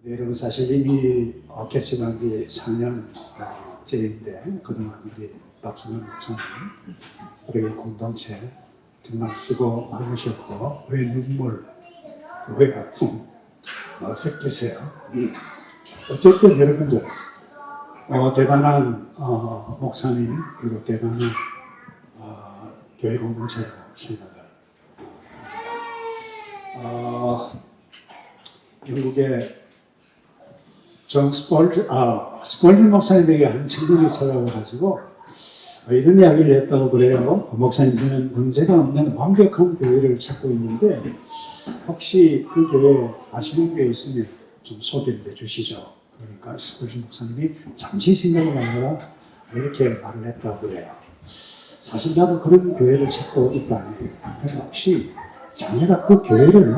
여러분 사실 이 개척한 지 4년 전인데 그동안 우리 박순환 목사님 우리 공동체 정말 수고 많으셨고 왜 눈물, 왜 아픔 어색해서요. 어쨌든 여러분들 대단한 목사님 그리고 대단한 교회 공동체라고 생각을 영국의 존 스폴즈 목사님에게 한 친구를 찾아와가지고 이런 이야기를 했다고 그래요. 목사님들은 문제가 없는 완벽한 교회를 찾고 있는데 혹시 그 교회 아시는 교회 있으면 좀 소개를 해주시죠. 그러니까 스폴즈 목사님이 잠시 생각을 하느라 이렇게 말을 했다고 그래요. 사실 나도 그런 교회를 찾고 있다네. 그런데 혹시 자네가 그 교회를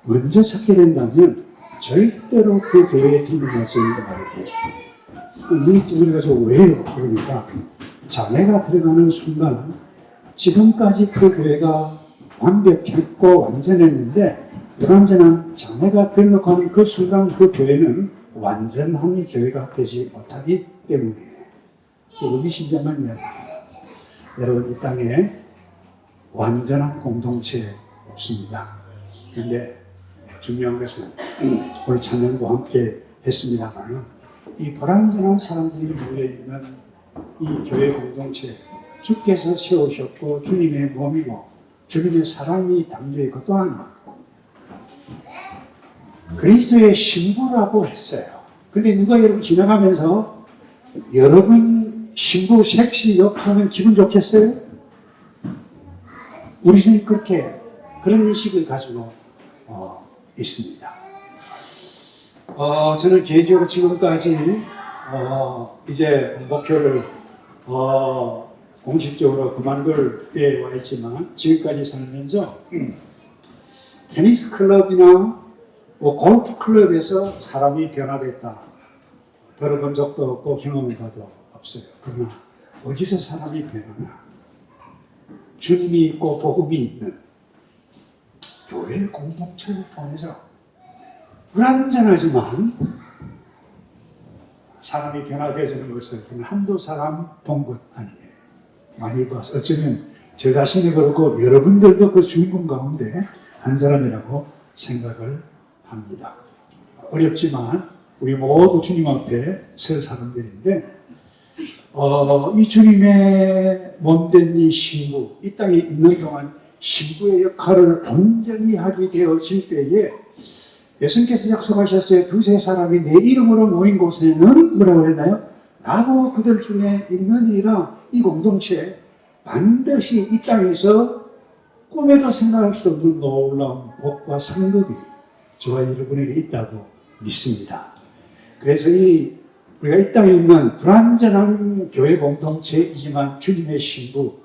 먼저 찾게 된다면 절대로 그 교회에 등록할 수 있는 말이에요. 눈이 뚫려가지고 왜요? 그러니까 자네가 들어가는 순간 지금까지 그 교회가 완벽했고 완전했는데 불완전한 자네가 등록하는 그 순간 그 교회는 완전한 교회가 되지 못하기 때문이에요. 의미심장한 이야기입니다. 여러분 이 땅에 완전한 공동체 없습니다. 그런데 중요한 것은 오늘 찬양도 함께 했습니다만 이 불완전한 사람들이 모여있는 이 교회 공동체 주께서 세우셨고 주님의 몸이고 주님의 사랑이 담겨있고 또한 그리스도의 신부라고 했어요. 근데 누가 여러분 지나가면서 여러분 신부 섹시 욕하면 기분 좋겠어요? 우리 주님 그렇게 그런 인식을 가지고 있습니다. 저는 개인적으로 지금까지 이제 목표를 공식적으로 그만둘 때에 와 있지만 지금까지 살면서 테니스 클럽이나 골프 클럽에서 사람이 변화됐다 들어본 적도 없고 경험을 봐도 없어요. 그러나 어디서 사람이 변하나? 주님이 있고 복음이 있는 교회 공동체를 통해서 불완전하지만 사람이 변화되어지는 것을 저는 한두 사람 본 것 아니에요. 많이 봐서 어쩌면 저 자신이 그렇고 여러분들도 그 주인공 가운데 한 사람이라고 생각을 합니다. 어렵지만 우리 모두 주님 앞에 설 사람들인데 이 주님의 몸된 이 신부, 이 땅에 있는 동안 신부의 역할을 온전히 하게 되어질 때에 예수님께서 약속하셨어요. 두세 사람이 내 이름으로 모인 곳에는 뭐라고 그랬나요? 나도 그들 중에 있느니라. 이 공동체 반드시 이 땅에서 꿈에도 생각할 수 없는 놀라운 복과 상급이 저와 여러분에게 있다고 믿습니다. 그래서 우리가 이 땅에 있는 불완전한 교회 공동체이지만 주님의 신부,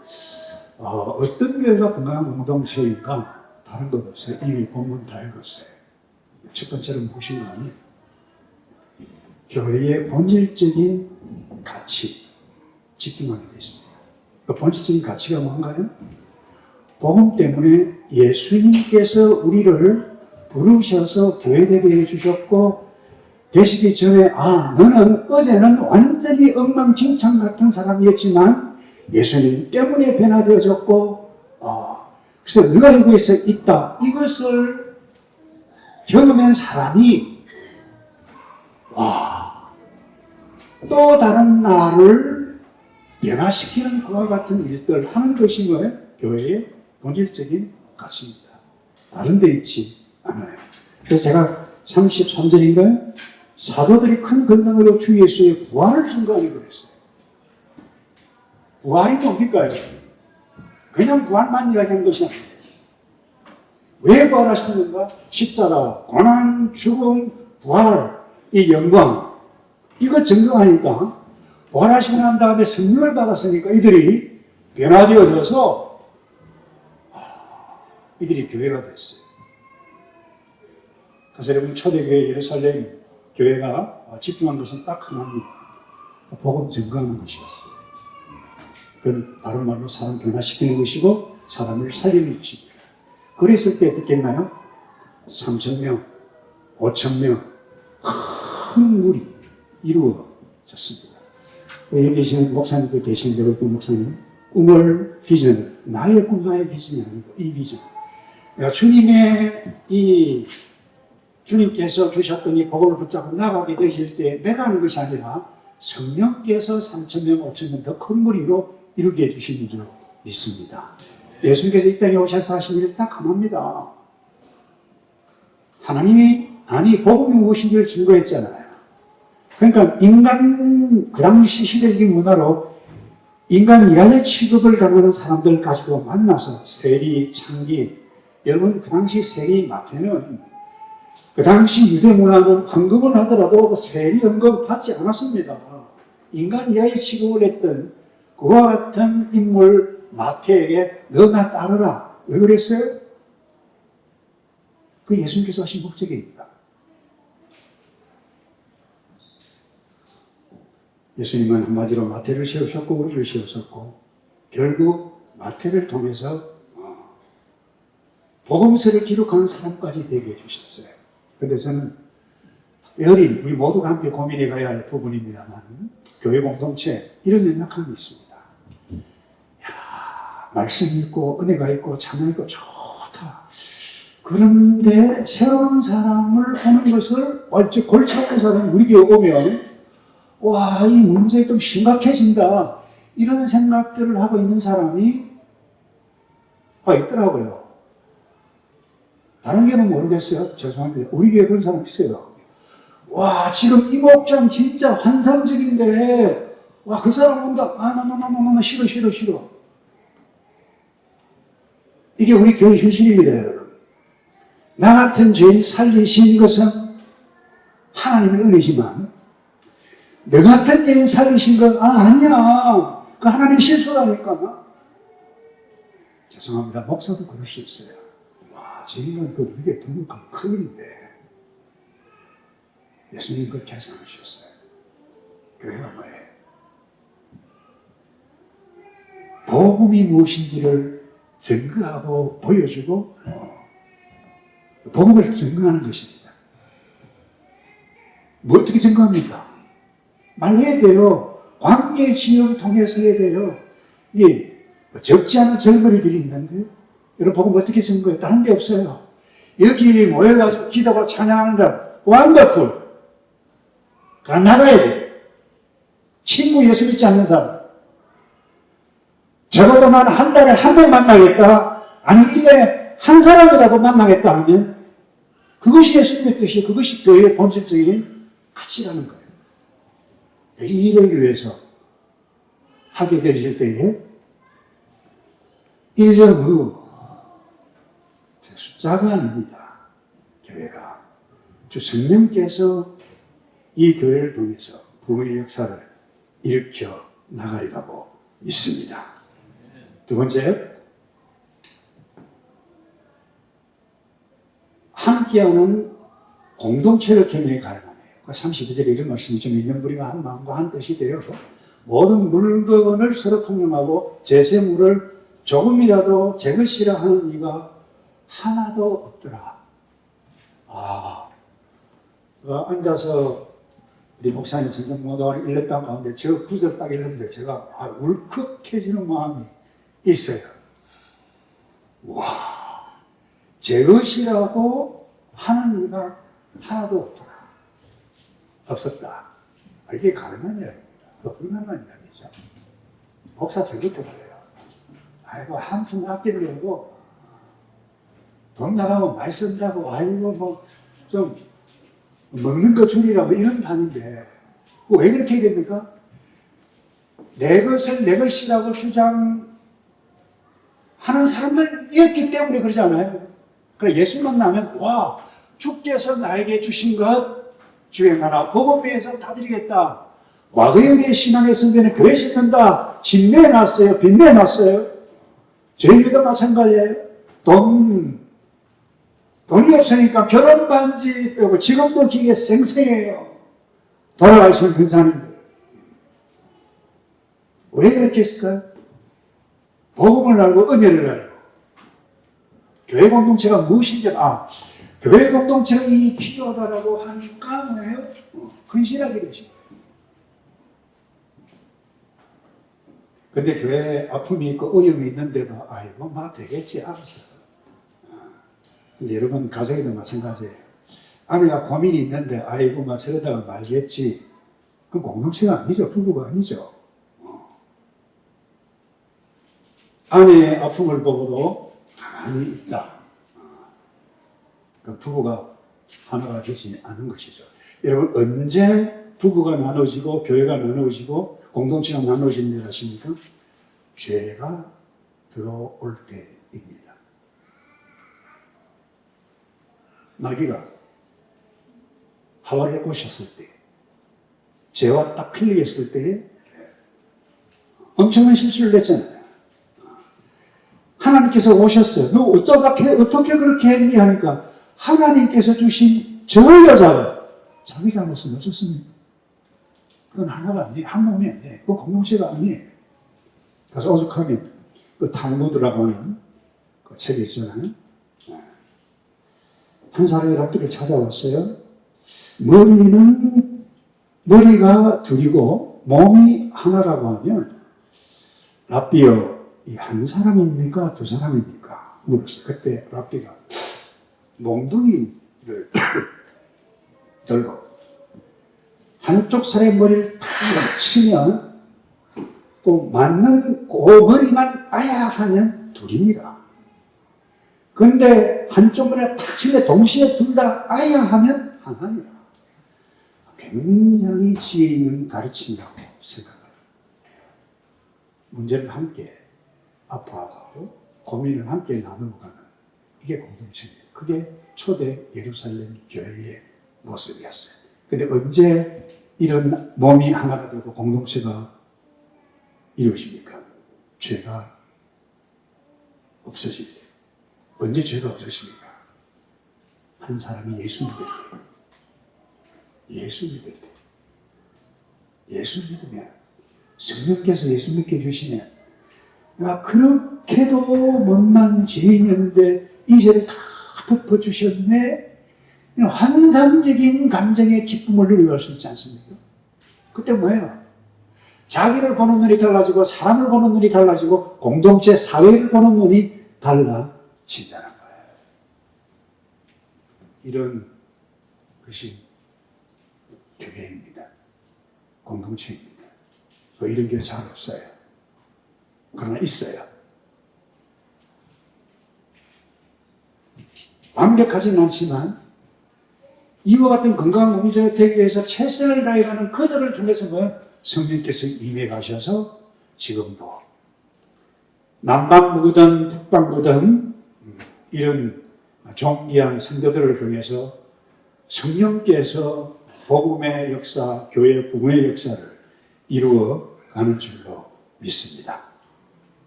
어떤 교회가 건강한 공동체인가? 다른 것 없어요. 이미 본문 다 읽었어요. 첫 번째로 무엇인가? 교회의 본질적인 가치, 집중하게 되어 있습니다. 그 본질적인 가치가 뭔가요? 복음 때문에 예수님께서 우리를 부르셔서 교회되게 해주셨고 되시기 전에 너는 어제는 완전히 엉망진창 같은 사람이었지만 예수님 때문에 변화되어졌고 그래서 너가 여기에서 있다. 이것을 경험한 사람이 또 다른 나를 변화시키는 그와 같은 일들 하는 것이 뭐예요? 교회의 본질적인 가치입니다. 다른 데 있지 않아요. 그래서 제가 33절인가요? 사도들이 큰 권능으로 주 예수의 부활을 증거하니 그랬어요. 부활이 뭡니까? 그냥 부활만 이야기한 것이 아니에요. 왜 부활하셨는가? 십자가, 고난, 죽음, 부활, 이 영광 이거 증거하니까 부활하시고 난 다음에 성령을 받았으니까 이들이 변화되어져서 이들이 교회가 됐어요. 그래서 여러분 초대교회 예루살렘 교회가 집중한 것은 딱 하나입니다. 복음 증거하는 것이었어요. 그건 다른 말로 사람 변화시키는 것이고 사람을 살리는 것입니다. 그랬을 때 어떻겠나요? 3,000명, 5,000명, 큰 물이 이루어졌습니다. 여기 계시는 목사님도 계신 대로 그 목사님 꿈을 비전을 나의 꿈 나의 비전이 아니고 이 비전 내가 주님께서 주셨던 이 복음을 붙잡고 나가게 되실 때 내가 하는 것이 아니라 성령께서 3,000명, 5,000명 더 큰 무리로 이루게 해주신 줄로 믿습니다. 예수님께서 이 땅에 오셔서 하신 일을 딱 하나입니다. 하나님이 복음이 무엇인지를 증거했잖아요. 그러니까 그 당시 시대적인 문화로 인간 이하의 취급을 당하는 사람들 가지고 만나서 세리, 창기, 여러분 그 당시 세리 마태는 그 당시 유대 문화는 헌금을 하더라도 세리 헌금 받지 않았습니다. 인간 이하의 취급을 했던 그와 같은 인물 마태에게 너나 따르라. 왜 그랬어요? 그 예수님께서 하신 목적입니다. 예수님은 한마디로 마태를 세우셨고 우리를 세우셨고 결국 마태를 통해서 복음서를 기록하는 사람까지 되게 해주셨어요. 그런데 저는 특별히 우리 모두가 함께 고민해 가야 할 부분입니다만 교회 공동체 이런 연약함이 있습니다. 말씀 있고 은혜가 있고 찬양 있고 좋다. 그런데 새로운 사람을 보는 것을 골치 아픈 사람이 우리 교회 오면 와, 이 문제 좀 심각해진다. 이런 생각들을 하고 있는 사람이 있더라고요. 다른 교회는 모르겠어요. 죄송합니다. 우리 교회 그런 사람 있어요. 와, 지금 이 목장 진짜 환상적인데, 와, 그 사람 온다. 나, 싫어. 이게 우리 교회 현실입니다, 여러분. 나 같은 죄인 살리신 것은 하나님의 은혜지만, 너 같은 죄인 살리신 건, 아니야. 그 하나님 실수라니까. 죄송합니다. 목사도 그럴 수 있어요. 와, 죄인은 그 우리에게 등록한 큰 일인데, 예수님 그렇게 하지 않으셨어요. 교회가 뭐예요? 복음이 무엇인지를 증거하고 보여주고 복음을 증거하는 것입니다. 뭐 어떻게 증거합니까? 말해야 돼요. 관계 지형을 통해서 해야 돼요. 예, 적지 않은 절거리들이 있는데 여러분 복음 어떻게 증거해요? 다른 데 없어요. 여기 모여가지고 기도하고 찬양하는 것 원더풀. 나가야 돼요. 친구 예수 믿지 않는 사람. 적어도 나는 한 달에 한 명 만나겠다. 아니 1년에 한 사람이라도 만나겠다 하면 그것이 예수님의 뜻이에요. 그것이 교회의 본질적인 가치라는 거예요. 이 일을 위해서 하게 되실 때에 1년 후 숫자가 아닙니다. 교회가 주 성령께서 이 교회를 통해서 부흥의 역사를 일으켜 나가리라고 믿습니다. 두 번째, 함께하는 공동체를 개념해 가야만 해요. 32절에 이런 말씀이 좀 있는 우리가 한 마음과 한 뜻이 되어서 모든 물건을 서로 통용하고 제세물을 조금이라도 제 것이라 하는 이가 하나도 없더라. 제가 앉아서 우리 목사님 성경 모독을 읽었던 가운데 저 구절 딱 읽는데 제가 울컥해지는 마음이 있어요. 와, 제 것이라고 하는 이가 하나도 없더라. 없었다. 이게 가능한 이야기입니다. 불가능한 이야기죠. 목사 저것도 그래요. 아이고, 한 푼 아끼려고 돈 나가고 많이 쓴다고, 좀 먹는 거 줄이라고 이런 반인데, 왜 그렇게 해야 됩니까? 내 것을 내 것이라고 주장하는 사람들이었기 때문에 그러지 않아요? 그래, 예수 만나면, 와, 주께서 나에게 주신 것, 주의 나라, 복음 위해서 다 드리겠다. 과거에 우리의 신앙의 선배는 교회 짓는다. 진매해놨어요. 빚내놨어요. 저희도 마찬가지예요. 돈이 없으니까 결혼 반지 빼고 지금도 기계 생생해요. 돌아가시는 근사님들. 왜 그렇게 했을까요? 복음을 알고 은혜를 알고 교회 공동체가 무엇인지 교회 공동체가 이 필요하다라고 하니까 뭐예요? 헌신하게 되신 거예요. 근데 교회에 아픔이 있고 어려움이 있는데도 아이고 막 되겠지 알았어. 근데 여러분 가정에도 마찬가지예요. 아내가 고민이 있는데 아이고 막 저러다가 말겠지. 그건 공동체가 아니죠. 부부가 아니죠. 아내의 아픔을 보고도 가만히 있다. 그 부부가 하나가 되지 않은 것이죠. 여러분 언제 부부가 나눠지고 교회가 나눠지고 공동체가 나눠진 일 아십니까? 죄가 들어올 때입니다. 마귀가 하와를 꼬셨을 때, 죄와 딱 클릭했을 때 엄청난 실수를 했잖아요. 하나님께서 오셨어요. 너 어떻게 그렇게 했니? 하니까 하나님께서 주신 저 여자가 자기 잘못은 없었습니다. 그건 하나가 아니에요. 한 몸이 아니에요. 그건 공동체가 아니에요. 그래서 오죽하면 그 탈무드라고 하는 그 책이 있잖아요. 한 사람이 랍비를 찾아왔어요. 머리가 둘이고 몸이 하나라고 하면 랍비여, 이 한 사람입니까? 두 사람입니까? 물었어요. 그때 랍비가 몽둥이를 들고 한쪽 사람의 머리를 탁 치면 또 맞는 그 머리만 아야 하면 둘입니다. 그런데 한쪽 머리가 탁 치는데 동시에 둘 다 아야 하면 하나입니다. 굉장히 지혜 있는 가르침이라고 생각합니다. 문제를 함께 아파하고 고민을 함께 나누고 가는 이게 공동체입니다. 그게 초대 예루살렘 교회의 모습이었어요. 근데 언제 이런 몸이 하나가 되고 공동체가 이루어집니까? 죄가 없어질 때. 언제 죄가 없어집니까? 한 사람이 예수 믿을 때. 예수 믿을 때. 예수 믿으면 성령께서 예수 믿게 해주시면 내가 그렇게도 못난 죄인이었는데 이 죄를 다 덮어주셨네. 환상적인 감정의 기쁨을 누릴 수 있지 않습니까? 그때 뭐예요? 자기를 보는 눈이 달라지고 사람을 보는 눈이 달라지고 공동체 사회를 보는 눈이 달라진다는 거예요. 이런 것이 교회입니다. 공동체입니다. 이런 게 잘 없어요. 그러나 있어요. 완벽하지는 않지만 이와 같은 건강한 공동체가 되기 위해서 최선을 다해가는 그들을 통해서 성령께서 임해 가셔서 지금도 남방부든 북방부든 이런 존귀한 성도들을 통해서 성령께서 복음의 역사, 교회 부흥의 역사를 이루어가는 줄로 믿습니다.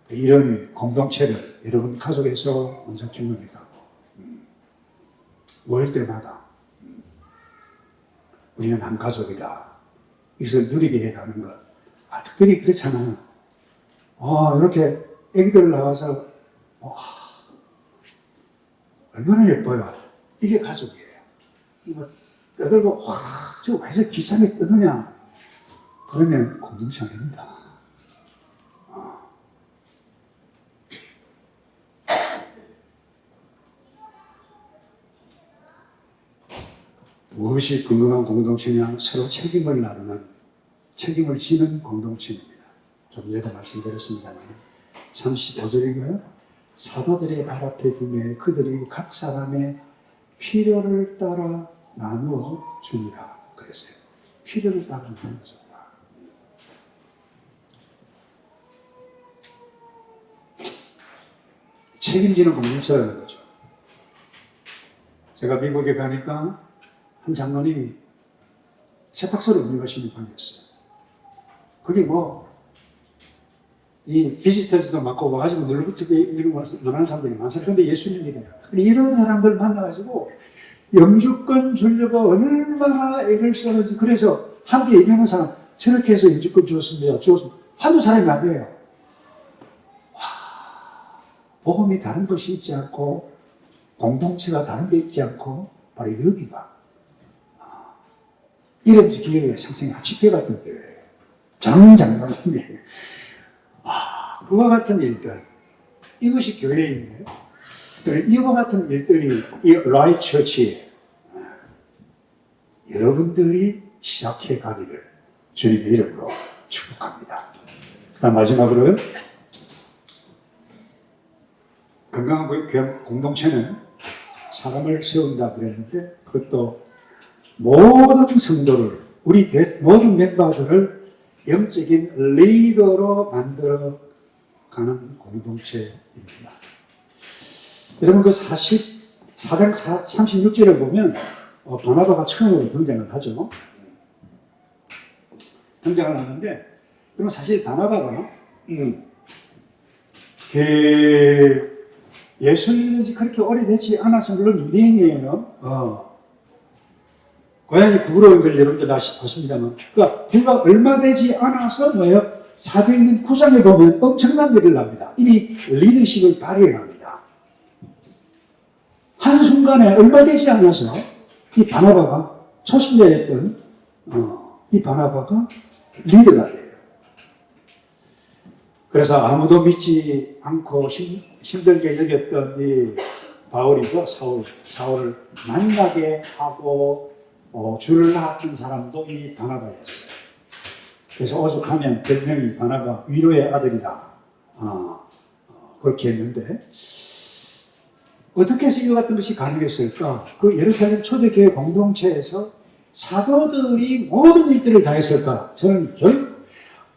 이런 공동체를 여러분 가족에서 먼저 경험해가고 모일 때마다 우리는 한 가족이다. 이것을 누리게 해가는 것. 특별히 그렇잖아요. 이렇게 애기들 나와서 얼마나 예뻐요. 이게 가족이에요. 이거 떠들고 저거 왜 저 기상에 떠드냐. 그러면 공동체 아닙니다. 무엇이 건강한 공동체냐? 서로 책임을 나누는, 책임을 지는 공동체입니다. 좀 전에도 말씀드렸습니다만 35절인가요? 사도들의 발 앞에 두매 그들이 각 사람의 필요를 따라 나누어 주니라 그랬어요. 필요를 따라 나누어 줬다. 책임지는 공동체라는 거죠. 제가 미국에 가니까 한 장로님이 세탁소를 운영하시는 분이었어요. 그게 이 비지터즈도 맡고 와가지고 눌러붙이고 이런 거 원하는 사람들이 많잖아요. 그런데 예수님이래요. 이런 사람들 만나가지고 영주권 주려고 얼마나 애를 써는지. 그래서 함께 얘기하는 사람, 저렇게 해서 영주권 주었습니다. 한두 사람이 아니에요. 복음이 다른 것이 있지 않고 공동체가 다른 게 있지 않고 바로 여기가 이름도 기억에 상생한 집회 같은 데예요. 장장관인데 그와 같은 일들, 이것이 교회인데 이와 같은 일들이 이 라이트 처치에 여러분들이 시작해 가기를 주님의 이름으로 축복합니다. 그다음 마지막으로요. 건강한 공동체는 사람을 세운다 그랬는데 그것도 모든 성도를 우리 모든 멤버들을 영적인 리더로 만들어가는 공동체입니다. 여러분 그 4장 36절을 보면 바나바가 처음으로 등장을 하죠. 등장을 하는데 그럼 사실 바나바가 예수 믿는 지 그렇게 오래되지 않아서 물론 유대인이에요. 고향이 구부러운 걸 여러분들 아십니다만 그러니까 불과 얼마 되지 않아서 뭐예요? 사도행전 9장에 보면 엄청난 일을 합니다. 이미 리더십을 발휘해 갑니다. 한순간에 얼마 되지 않아서 이 바나바가 초신자였던 이 바나바가 리더가 돼요. 그래서 아무도 믿지 않고 힘들게 여겼던 이 바울이죠. 사울을 만나게 하고 줄을 낳았던 사람도 이 바나바였어요. 그래서 오죽하면 별명이 바나바 위로의 아들이다. 그렇게 했는데 어떻게 해서 이와 같은 것이 가능했을까? 그 예루살렘 초대교회 공동체에서 사도들이 모든 일들을 다 했을까? 저는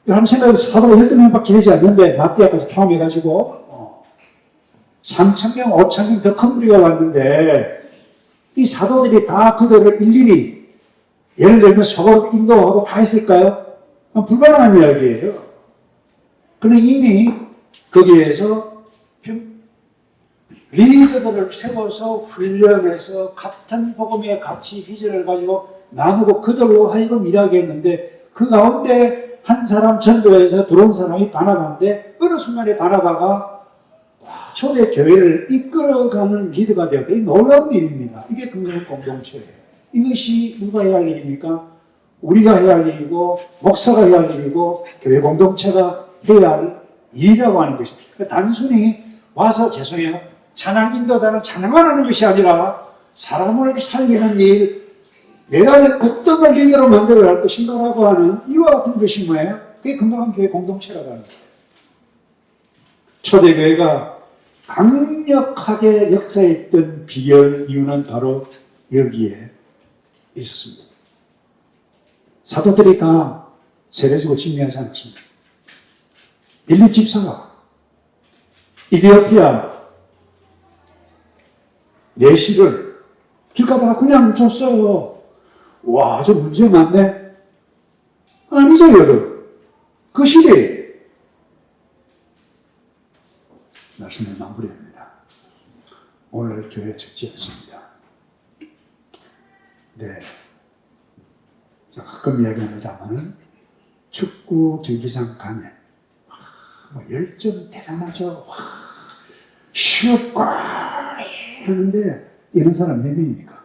한번 생각해서 사도가 12명밖에 되지 않는데 마띠아까지 포함해가지고 3,000명, 5,000명 더 큰 무리가 왔는데 이 사도들이 다 그들을 일일이 예를 들면 소금 인도하고 다 했을까요? 불가능한 이야기예요. 그런데 이미 거기에서 리더들을 세워서 훈련해서 같은 복음의 가치 비전을 가지고 나누고 그들로 하여금 일하게 했는데 그 가운데 한 사람 전도에서 들어온 사람이 바나바인데 어느 순간에 바나바가 초대 교회를 이끌어가는 리더가 되었다. 이 놀라운 일입니다. 이게 건강한 공동체예요. 이것이 누가 해야 할 일입니까? 우리가 해야 할 일이고 목사가 해야 할 일이고 교회 공동체가 해야 할 일이라고 하는 것입니다. 그러니까 단순히 와서 죄송해요. 찬양 인도자는 찬양만 하는 것이 아니라 사람을 살리는 일, 내가 어떤 걸 리더로 만들어야 할 것인가라고 하는 이와 같은 것이 뭐예요? 그게 건강한 교회 공동체라고 하는 거예요. 초대교회가 강력하게 역사했던 비결 이유는 바로 여기에 있었습니다. 사도들이 다 세례주고 증명하지 않았습니다. 빌립 집사가 이디오피아 내시를 길 가다가 그냥 줬어요. 와, 저 문제 많네. 아니죠, 여러분. 그 시대에 말씀을 마무리합니다. 오늘 교회 적지 않습니다. 네. 가끔 이야기합니다만은 축구 경기장 가면 열정 대단하죠. 와, 슛, 하는데 이런 사람 몇 명입니까?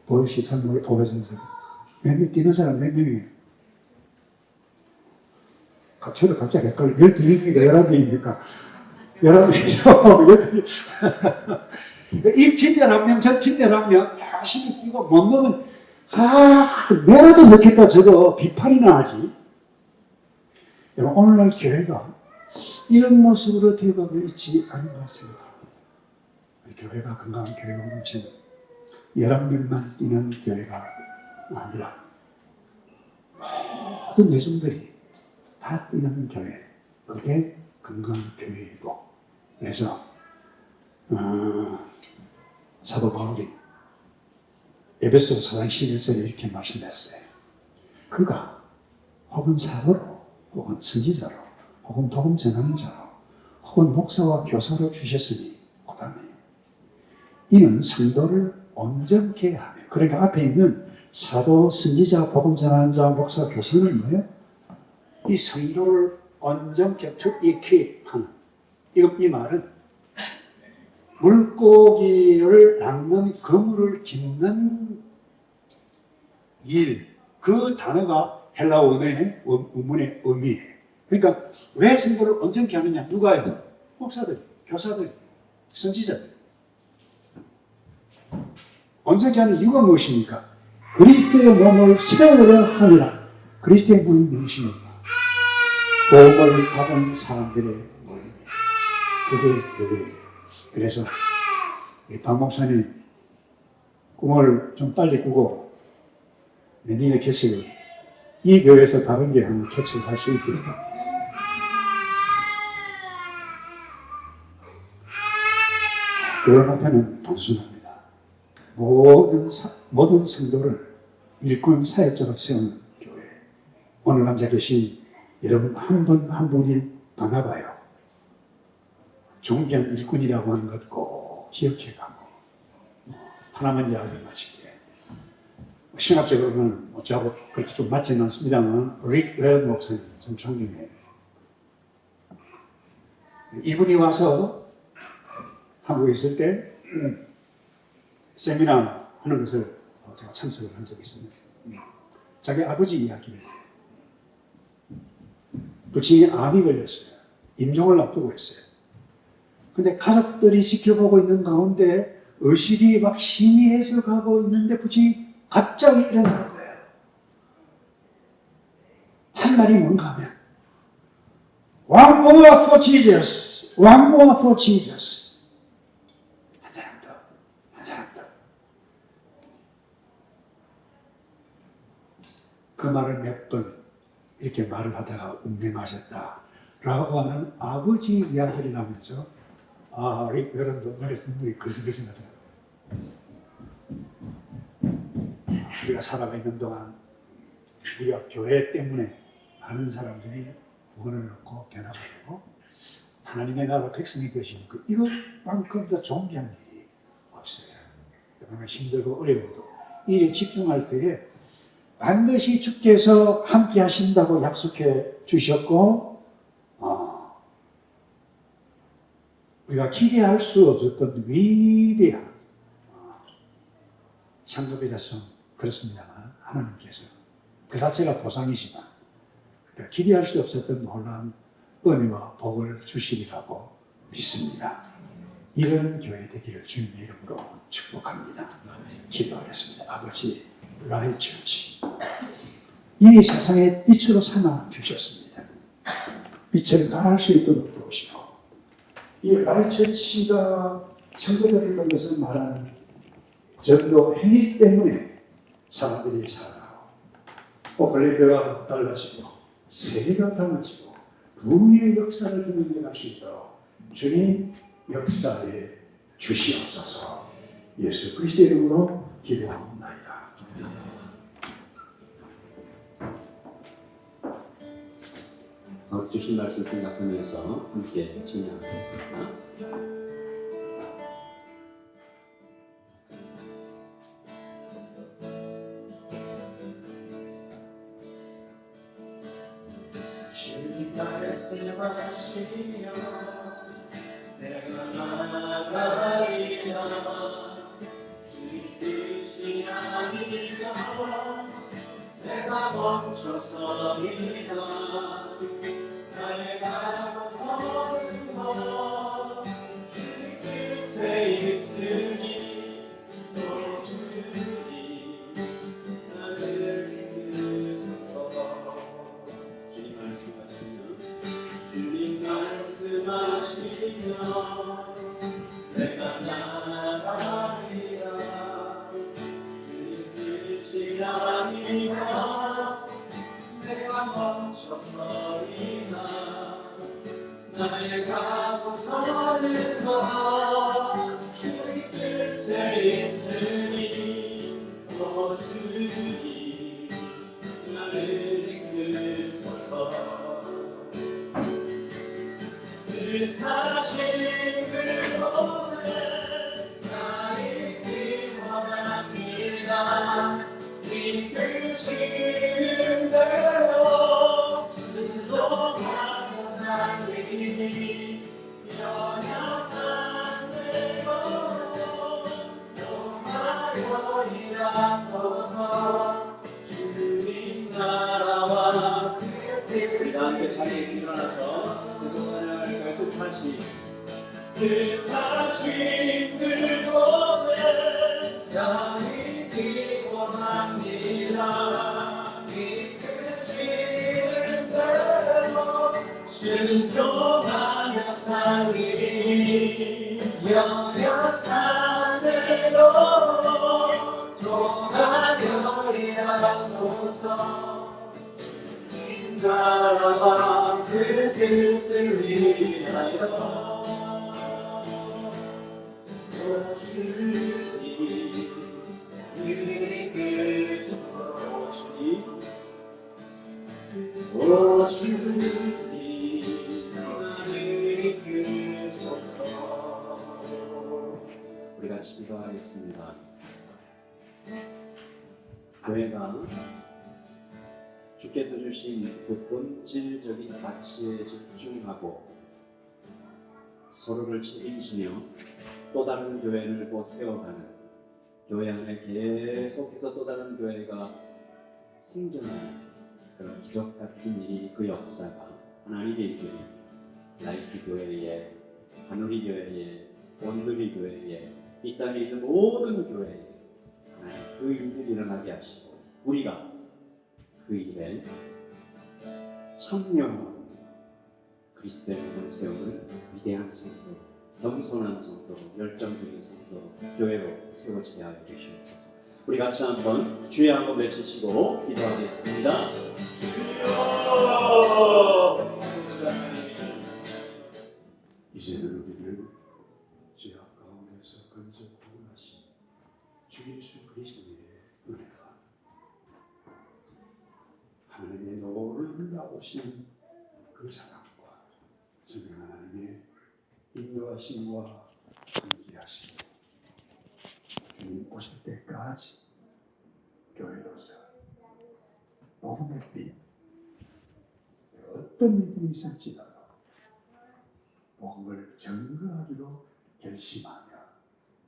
보여시 선물 보여주는 사람 몇 명, 뛰는 사람 몇 명이에요? 저도 갑자기 헷갈려. 12명입니까? 11명입니까? 11명이죠. 이 팀면 한 명, 저 팀면 한 명, 열심히 뛰고 못 넣으면, 내가도 넣겠다, 저거. 비판이나 하지. 여러분, 오늘날 교회가 이런 모습으로 되어가고 있지 않은 것 같습니다. 교회가 건강한 교회 공동체는 11명만 뛰는 교회가 아니라 모든 예수들이 다 뛰는 교회, 그게 건강한 교회이고, 그래서 사도 바울이 에베소서 4장 11절에 이렇게 말씀했어요. 그가 혹은 사도로, 혹은 선지자로, 혹은 복음 전하는 자로, 혹은 목사와 교사로 주셨으니, 그 다음에 이는 성도를 온전케 하며, 그러니까 앞에 있는 사도, 선지자, 복음 전하는 자, 목사, 교사는 뭐예요? 이 성도를 온전케 to equip 하는, 이 말은 물고기를 낚는 그물을 깁는 일, 그 단어가 헬라 원어의 원문의 의미예요. 그러니까 왜 성도를 온전케 하느냐? 누가요? 목사들, 교사들, 선지자들. 온전케 하는 이유가 무엇입니까? 그리스도의 몸을 세우려 하느라. 그리스도의 몸이 무엇입니까? 복음을 받은 사람들의 모임이에요. 그게 교회예요. 그래서 박 목사님 꿈을 좀 빨리 꾸고 내년에 개척을 이 교회에서 다른 게 하는 개척을 할 수 있도록 교회 목표는 단순합니다. 모든 성도를 일꾼 사역자로 세우는 교회. 오늘 앉아 계신 여러분 한 분 한 분이 반가워요. 존귀한 일꾼이라고 하는 것 꼭 기억해가고 하나만 이야기를 마칠게. 신학적으로는 저하고 그렇게 좀 맞지는 않습니다만 릭 웰런 목사님 좀 존경해요. 이분이 와서 한국에 있을 때 세미나 하는 것을 제가 참석을 한 적이 있습니다. 자기 아버지 이야기를 해요. 부친이 암이 걸렸어요. 임종을 앞두고 있어요. 근데 가족들이 지켜보고 있는 가운데 의식이 막 희미해져 가고 있는데 부친이 갑자기 일어나는 거예요. 한 말이 뭔가 하면 One more for Jesus. One more for Jesus. 한 사람 더. 한 사람 더. 그 말을 몇 번 이렇게 말을 하다가 운명하셨다 라고 하는 아버지 이야기를 하면서 릭 웰런도 머리에서 눈물이 글슬글슬 나더라고요. 우리가 살아있는 동안 우리가 교회 때문에 많은 사람들이 구원을 얻고 변화가 되고 하나님의 나라 백성이 되시는 이것만큼 더 존귀한 일이 없어요. 그러면 힘들고 어려워도 일에 집중할 때에 반드시 주께서 함께 하신다고 약속해 주셨고 우리가 기대할 수 없었던 위대한 상급이라서 그렇습니다만 하나님께서 그 자체가 보상이지만 기대할 수 없었던 놀라운 은혜와 복을 주시리라고 믿습니다. 이런 교회 되기를 주님의 이름으로 축복합니다. 기도하겠습니다. 아버지 라이처치 이 세상의 빛으로 삼아 주셨습니다. 빛을 가할 수 있도록 도우시고 이 라이처치가 성도들을 통해서 말하는 전도 행위 때문에 사람들이 살아가고 오클랜드가 달라지고 세계가 달라지고 부흥의 역사를 경험할 수 있도록 주님 역사에 주시옵소서. 예수 그리스도의 이름으로 기도합니다. 주신 말씀 생각하면서 함께 진행하겠습니다. 주님 말씀하시며 내가 나아가리라. 주님 뜻이 아니라 내가 멈춰서리라. 나의 가고서는 것 주님 뜻에 있으니 또 주님 나를 이끄소서. 주님 말씀하시며 내가 나아가리라. 주님 뜻이 아니라 내가 멈춰서리라. 나의 가고서는 것 주님 뜻에 있으니 오 주님 나를 이끄소서. 뜻하신 그곳에 나의 길 원합니다. 이끄시는 대로 순종하며 살리니 연약한 내 걸음 용하여 일하소서. 자리에서 일어나서 계속 찬양할까요? 끝까지 끝까지 그곳에 나를 기원합니다. 이 끝이 대로 순종하며 살리 연약한 대로 돌아가리 하소서. 인자라 그 뜻을 위하여 주님 이끌소서. 오 주님 나를 이끌소서. 우리 같이 기도하겠습니다. 교회가 주께서 주신 그 본질적인 가치에 집중하고 서로를 책임지며 또 다른 교회를 또 세워가는, 교회 안에 계속해서 또 다른 교회가 생겨나는 그런 기적 같은 일이, 그 역사가 하나님의 교회, 나이키 교회에, 하누리 교회에, 온누리 교회에, 이 땅에 있는 모든 교회에 하나님 그 일들이 일어나게 하시고 우리가 그 일에 참여하고 그리스도의 몸을 세우는 위대한 성도, 겸손한 성도, 열정적인 성도, 교회로 세워지게 하여 주시옵소서. 우리 같이 한번 주의 한번 외치시고 기도하겠습니다. 주여! 이제는 우리를 죄악 가운데서 건져 구원하신 주 예수 그리스도의 은혜가, 하나님의 놀라우신 그 사랑과 성령 하나님의 인도하심과 함께하심, 주님 오실 때까지 교회로서 복음의 빛, 어떤 믿음이 있을지라도 복음을 증거하기로 결심하며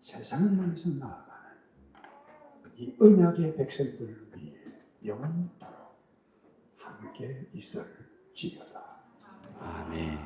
세상을 향해서 나아가는 이 언약의 백성들을 위해 영원토록 함께 있을지어다. 아멘.